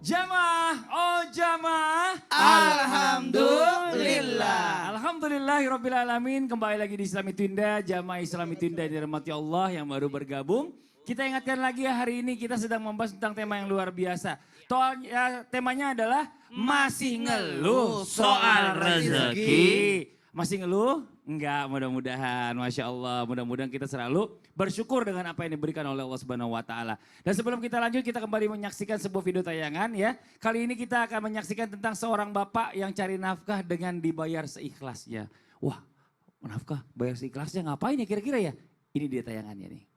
Jamaah, oh jamaah. Alhamdulillah. Alhamdulillahirrabbilalamin. Kembali lagi di Islami Tunda, jamaah Islami Tunda yang dirahmati Allah yang baru bergabung. Kita ingatkan lagi ya, hari ini kita sedang membahas tentang tema yang luar biasa. Temanya adalah masih ngeluh soal rezeki. Masih ngeluh? Enggak, mudah-mudahan. Masya Allah, mudah-mudahan kita selalu bersyukur dengan apa yang diberikan oleh Allah Subhanahu wa Ta'ala. Dan sebelum kita lanjut, kita kembali menyaksikan sebuah video tayangan ya. Kali ini kita akan menyaksikan tentang seorang bapak yang cari nafkah dengan dibayar seikhlasnya. Wah, nafkah bayar seikhlasnya ngapain ya kira-kira ya? Ini dia tayangannya nih.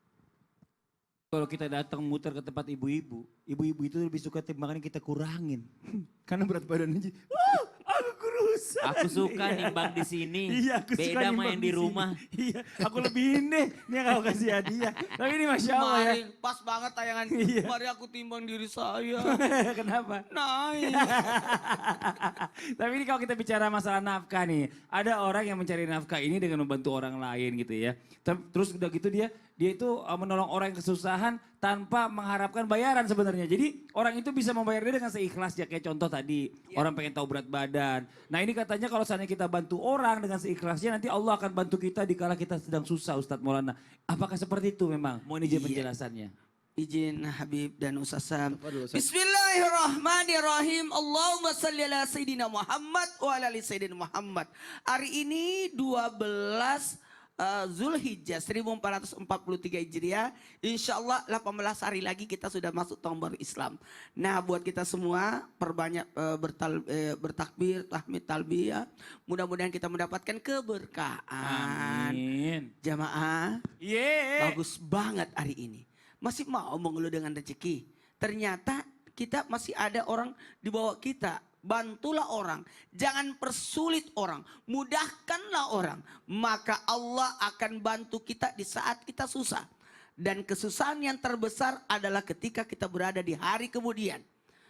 Kalau kita datang muter ke tempat ibu-ibu, ibu-ibu itu lebih suka timbangan kita kurangin. Karena berat badannya. Wah, aku kurusan. Aku suka nimbang di sini. Iya, aku suka beda nimbang main di rumah. Iya, aku lebihin deh. Ini yang aku kasih hadiah. Tapi ini Masya Allah ya. Kemarin pas banget tayangan. Iya. Mari aku timbang diri saya. Kenapa? Naik. Tapi ini kalau kita bicara masalah nafkah nih. Ada orang yang mencari nafkah ini dengan membantu orang lain gitu ya. Terus udah gitu dia itu menolong orang yang kesusahan tanpa mengharapkan bayaran sebenarnya. Jadi orang itu bisa membayar dia dengan seikhlasnya. Kayak contoh tadi, orang pengen tahu berat badan. Nah ini katanya kalau seandainya kita bantu orang dengan seikhlasnya, nanti Allah akan bantu kita dikala kita sedang susah, Ustadz Maulana. Apakah seperti itu memang? Mohon izin penjelasannya. Izin Habib dan Ustaz Sam. Bismillahirrahmanirrahim. Allahumma salli ala Sayyidina Muhammad wa ala ali Sayyidina Muhammad. Hari ini 12 Zulhijjah 1443 Hijriah. Insya Allah 18 hari lagi kita sudah masuk tahun baru Islam. Nah buat kita semua perbanyak bertakbir, tahmid, talbiyah. Mudah-mudahan kita mendapatkan keberkahan. Amin. Jamaah, bagus banget hari ini. Masih mau mengeluh dengan rezeki. Ternyata kita masih ada orang di bawah kita. Bantulah orang, jangan persulit orang, mudahkanlah orang. Maka Allah akan bantu kita di saat kita susah. Dan kesusahan yang terbesar adalah ketika kita berada di hari kemudian.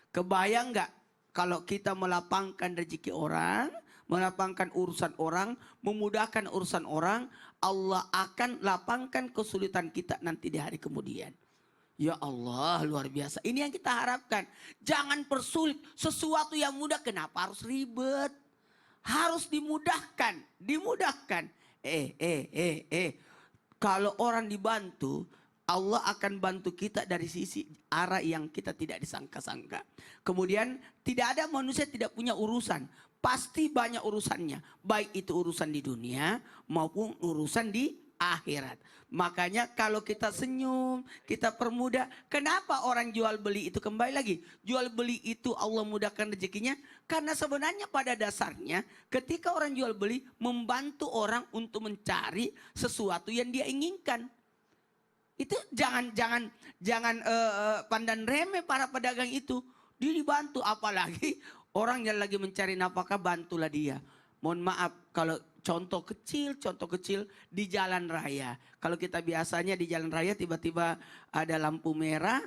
Kebayang gak kalau kita melapangkan rezeki orang, melapangkan urusan orang, memudahkan urusan orang, Allah akan lapangkan kesulitan kita nanti di hari kemudian. Ya Allah, luar biasa. Ini yang kita harapkan. Jangan persulit. Sesuatu yang mudah kenapa harus ribet? Harus dimudahkan. Dimudahkan. Kalau orang dibantu, Allah akan bantu kita dari sisi arah yang kita tidak disangka-sangka. Kemudian tidak ada manusia tidak punya urusan. Pasti banyak urusannya. Baik itu urusan di dunia maupun urusan di akhirat. Makanya kalau kita senyum, kita permudah. Kenapa orang jual beli itu kembali lagi? Jual beli itu Allah mudahkan rezekinya. Karena sebenarnya pada dasarnya ketika orang jual beli membantu orang untuk mencari sesuatu yang dia inginkan. Itu jangan pandang remeh para pedagang itu. Dia dibantu, apalagi orang yang lagi mencari nafkah, bantulah dia. Mohon maaf kalau contoh kecil di jalan raya. Kalau kita biasanya di jalan raya tiba-tiba ada lampu merah,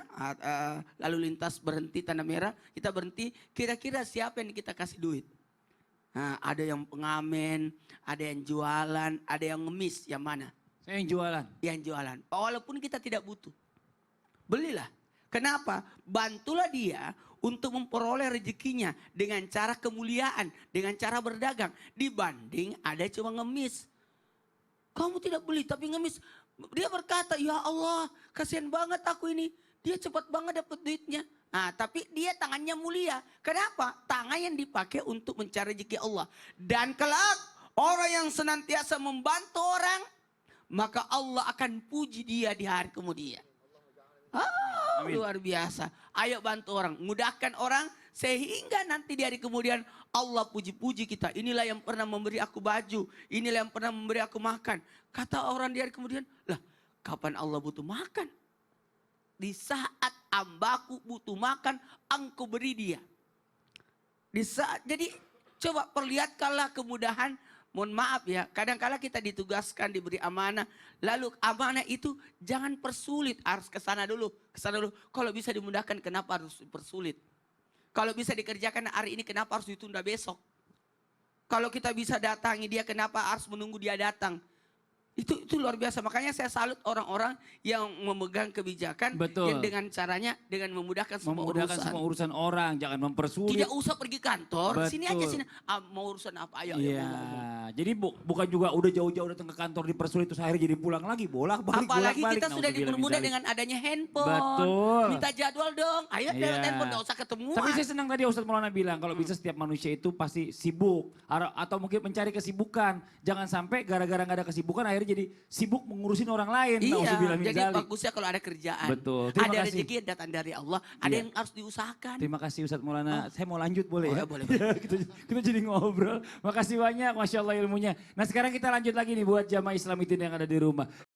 lalu lintas berhenti tanda merah, kita berhenti, kira-kira siapa yang kita kasih duit? Nah, ada yang pengamen, ada yang jualan, ada yang ngemis, yang mana? Saya yang jualan. Yang jualan. Walaupun kita tidak butuh. Belilah. Kenapa? Bantulah dia untuk memperoleh rezekinya dengan cara kemuliaan, dengan cara berdagang. Dibanding ada cuma ngemis. Kamu tidak beli tapi ngemis. Dia berkata, ya Allah kasihan banget aku ini. Dia cepat banget dapat duitnya. Nah, tapi dia tangannya mulia. Kenapa? Tangan yang dipakai untuk mencari rezeki Allah. Dan kelak orang yang senantiasa membantu orang, maka Allah akan puji dia di hari kemudian. Luar biasa. Ayo bantu orang, mudahkan orang sehingga nanti di hari kemudian Allah puji-puji kita. Inilah yang pernah memberi aku baju, inilah yang pernah memberi aku makan. Kata orang di hari kemudian, lah kapan Allah butuh makan? Di saat hambaku butuh makan, engkau beri dia. Jadi coba perlihatkanlah kemudahan. Mohon maaf ya, kadang-kala kita ditugaskan, diberi amanah. Lalu amanah itu jangan persulit, harus ke sana dulu. Kalau bisa dimudahkan, kenapa harus dipersulit? Kalau bisa dikerjakan hari ini, kenapa harus ditunda besok? Kalau kita bisa datangi dia, kenapa harus menunggu dia datang? Itu luar biasa. Makanya saya salut orang-orang yang memegang kebijakan Betul. yang dengan caranya dengan memudahkan semua Memudahkan urusan. semua urusan orang, jangan mempersulit. Tidak usah pergi kantor, sini aja Betul. sini. Mau urusan apa? Ayo, Iya, ngomong. jadi bukan juga udah jauh-jauh datang ke kantor dipersulit terus akhirnya jadi pulang lagi, bolak-balik. Apalagi bolak-balik. kita sudah Nauzubillah min dipermudah dzalik. dengan adanya handphone. Betul. Minta jadwal dong. Ayo lewat Iya. handphone, gak usah ketemuan. Tapi saya senang tadi Ustadz Maulana bilang kalau bisa setiap manusia itu pasti sibuk atau mungkin mencari kesibukan. Jangan sampai gara-gara nggak ada kesibukan akhirnya jadi sibuk mengurusin orang lain. Nauzubillah min Iya, jadi dzalik. bagusnya kalau ada kerjaan. Betul. Terima Ada kasih. rezeki yang datang dari Allah, ada Iya. yang harus diusahakan. Terima kasih Ustadz Maulana. Saya mau lanjut boleh Oh, ya? ya, boleh. kita jadi ngobrol. Makasih banyak, Masya Allah ilmunya. Nah sekarang kita lanjut lagi nih buat jamaah Islam itu yang ada di rumah.